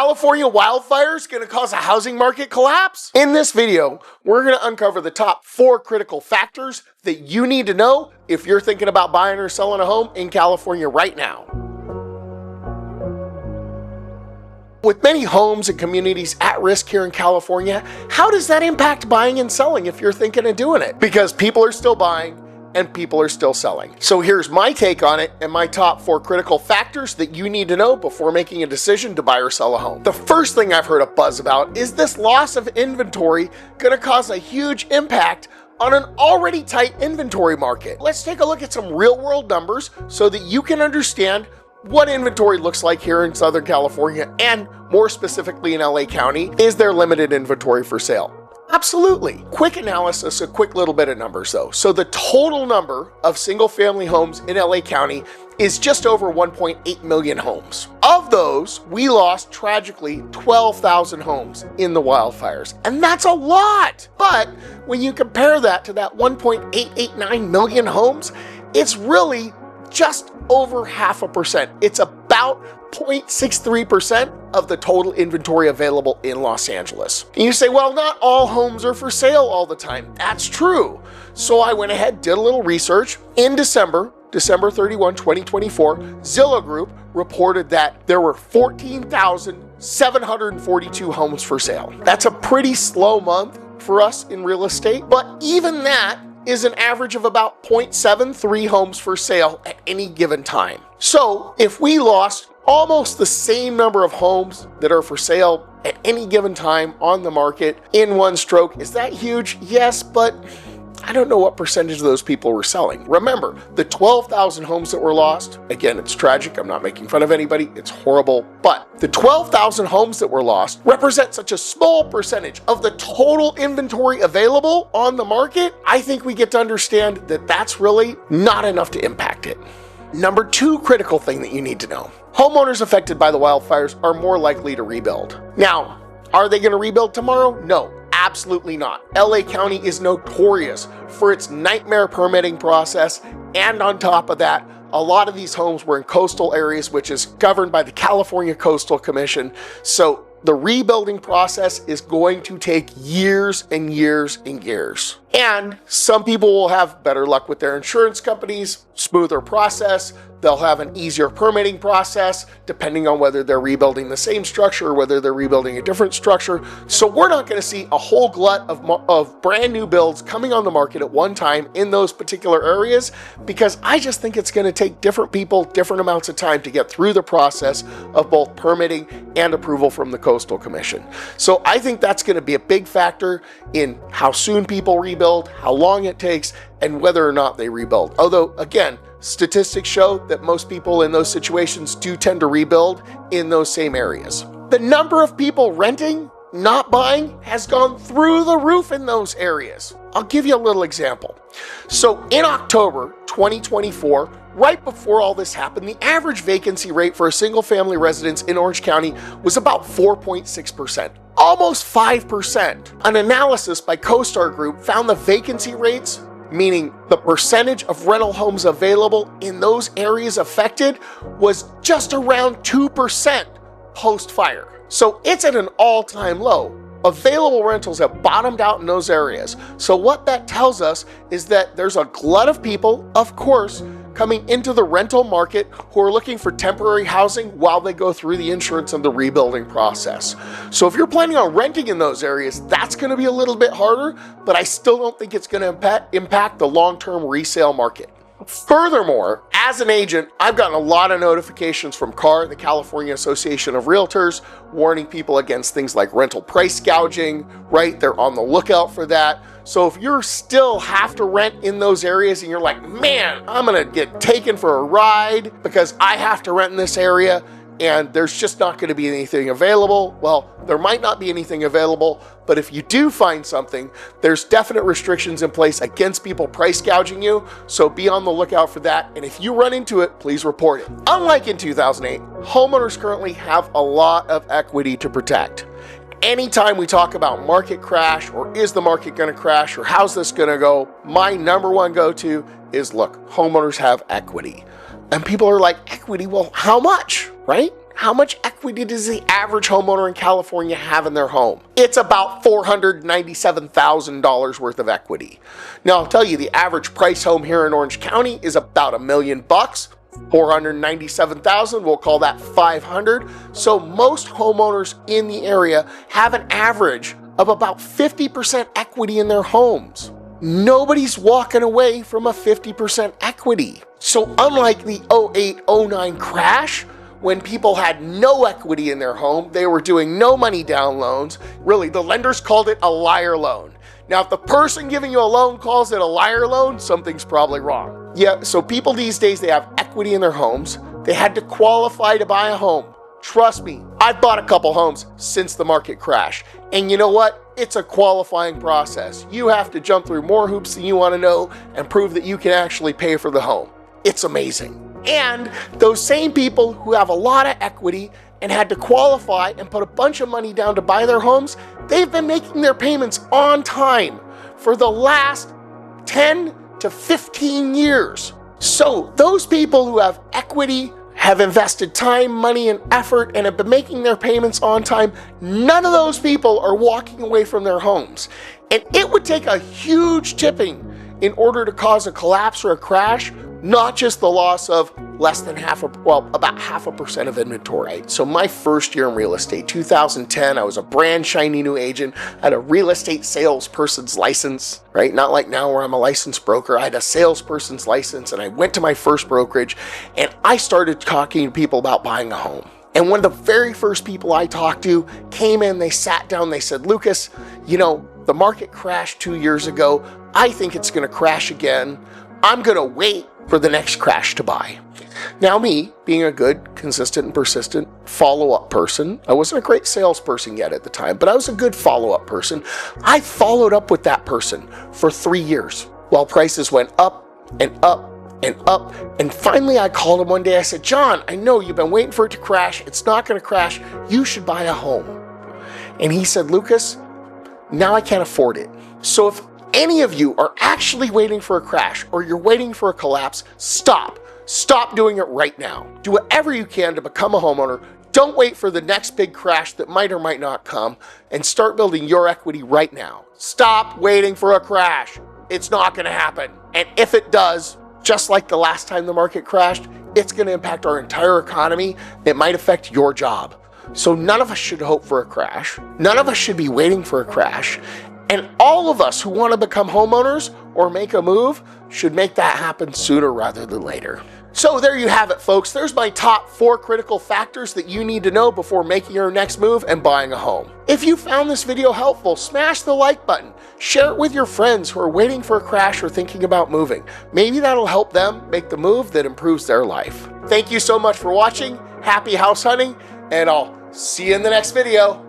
California wildfires going to cause a housing market collapse? In this video, we're going to uncover the top 4 critical factors that you need to know if you're thinking about buying or selling a home in California right now. With many homes and communities at risk here in California, how does that impact buying and selling if you're thinking of doing it? Because people are still buying and people are still selling. So here's my take on it and my top 4 critical factors that you need to know before making a decision to buy or sell a home. The first thing I've heard a buzz about is this loss of inventory going to cause a huge impact on an already tight inventory market. Let's take a look at some real world numbers so that you can understand what inventory looks like here in Southern California, and more specifically in LA County. Is there limited inventory for sale? Absolutely. Quick analysis, a quick little bit of numbers though. So the total number of single family homes in LA County is just over 1.8 million homes. Of those, we lost tragically 12,000 homes in the wildfires. And that's a lot. But when you compare that to that 1.889 million homes, it's really just over 0.5%. It's about 0.63% of the total inventory available in Los Angeles. And you say, well, not all homes are for sale all the time. That's true. So I went ahead, did a little research. In December 31, 2024, Zillow Group reported that there were 14,742 homes for sale. That's a pretty slow month for us in real estate, but even that is an average of about 0.73 homes for sale at any given time. So if we lost almost the same number of homes that are for sale at any given time on the market in one stroke, is that huge? Yes, but I don't know what percentage of those people were selling. Remember, the 12,000 homes that were lost, again, it's tragic. I'm not making fun of anybody. It's horrible. But the 12,000 homes that were lost represent such a small percentage of the total inventory available on the market. I think we get to understand that that's really not enough to impact it. Number 2 critical thing that you need to know. Homeowners affected by the wildfires are more likely to rebuild. Now, are they going to rebuild tomorrow? No. Absolutely not. LA County is notorious for its nightmare permitting process, and on top of that, a lot of these homes were in coastal areas, which is governed by the California Coastal Commission. So the rebuilding process is going to take years and years and years. And some people will have better luck with their insurance companies, smoother process. They'll have an easier permitting process, depending on whether they're rebuilding the same structure or whether they're rebuilding a different structure. So we're not going to see a whole glut of brand new builds coming on the market at one time in those particular areas, because I just think it's going to take different people, different amounts of time to get through the process of both permitting and approval from the Coastal Commission. So I think that's going to be a big factor in how soon people rebuild, how long it takes, and whether or not they rebuild. Although, again, statistics show that most people in those situations do tend to rebuild in those same areas. The number of people renting, not buying, has gone through the roof in those areas. I'll give you a little example. So in October 2024, right before all this happened, the average vacancy rate for a single family residence in Orange County was about 4.6%, almost 5%. An analysis by CoStar Group found the vacancy rates, meaning the percentage of rental homes available in those areas affected, was just around 2% post-fire. So it's at an all-time low. Available rentals have bottomed out in those areas. So what that tells us is that there's a glut of people, of course, coming into the rental market who are looking for temporary housing while they go through the insurance and the rebuilding process. So if you're planning on renting in those areas, that's going to be a little bit harder, but I still don't think it's going to impact the long-term resale market. Furthermore, as an agent, I've gotten a lot of notifications from CAR, the California Association of Realtors, warning people against things like rental price gouging, right? They're on the lookout for that. So if you're still have to rent in those areas and you're like, man, I'm gonna get taken for a ride because I have to rent in this area and there's just not gonna be anything available. Well, there might not be anything available, but if you do find something, there's definite restrictions in place against people price gouging you, so be on the lookout for that. And if you run into it, please report it. Unlike in 2008, homeowners currently have a lot of equity to protect. Anytime we talk about market crash, or is the market gonna crash, or how's this gonna go, my number one go-to is, look, homeowners have equity. And people are like, equity, well, how much, right? how much equity does the average homeowner in California have in their home? It's about $497,000 worth of equity. Now, I'll tell you, the average price home here in Orange County is about $1 million. 497,000, we'll call that 500. So most homeowners in the area have an average of about 50% equity in their homes. Nobody's walking away from a 50% equity. So unlike the 08-09 crash, when people had no equity in their home, they were doing no money down loans. Really, the lenders called it a liar loan. Now, if the person giving you a loan calls it a liar loan, something's probably wrong. Yeah, so people these days, they have equity in their homes. They had to qualify to buy a home. Trust me, I've bought a couple homes since the market crash. And you know what? It's a qualifying process. You have to jump through more hoops than you want to know and prove that you can actually pay for the home. It's amazing. And those same people who have a lot of equity and had to qualify and put a bunch of money down to buy their homes, they've been making their payments on time for the last 10 to 15 years. So those people who have equity, have invested time, money, and effort, and have been making their payments on time, none of those people are walking away from their homes. And it would take a huge tipping in order to cause a collapse or a crash, not just the loss of less than about 0.5% of inventory. So my first year in real estate, 2010, I was a brand shiny new agent. I had a real estate salesperson's license, right? Not like now where I'm a licensed broker. I had a salesperson's license, and I went to my first brokerage and I started talking to people about buying a home. And one of the very first people I talked to came in, they sat down, they said, Lucas, the market crashed 2 years ago. I think it's going to crash again. I'm going to wait for the next crash to buy. Now me, being a good, consistent, and persistent follow-up person, I wasn't a great salesperson yet at the time, but I was a good follow-up person. I followed up with that person for 3 years while prices went up and up and up. And finally I called him one day. I said, John, I know you've been waiting for it to crash. It's not going to crash. You should buy a home. And he said, Lucas, now I can't afford it. So if any of you are actually waiting for a crash or you're waiting for a collapse, stop. Stop doing it right now. Do whatever you can to become a homeowner. Don't wait for the next big crash that might or might not come, and start building your equity right now. Stop waiting for a crash. It's not going to happen. And if it does, just like the last time the market crashed, it's going to impact our entire economy. It might affect your job. So none of us should hope for a crash. None of us should be waiting for a crash. And all of us who want to become homeowners or make a move should make that happen sooner rather than later. So there you have it, folks. There's my top 4 critical factors that you need to know before making your next move and buying a home. If you found this video helpful, smash the like button. Share it with your friends who are waiting for a crash or thinking about moving. Maybe that'll help them make the move that improves their life. Thank you so much for watching. Happy house hunting, and I'll see you in the next video.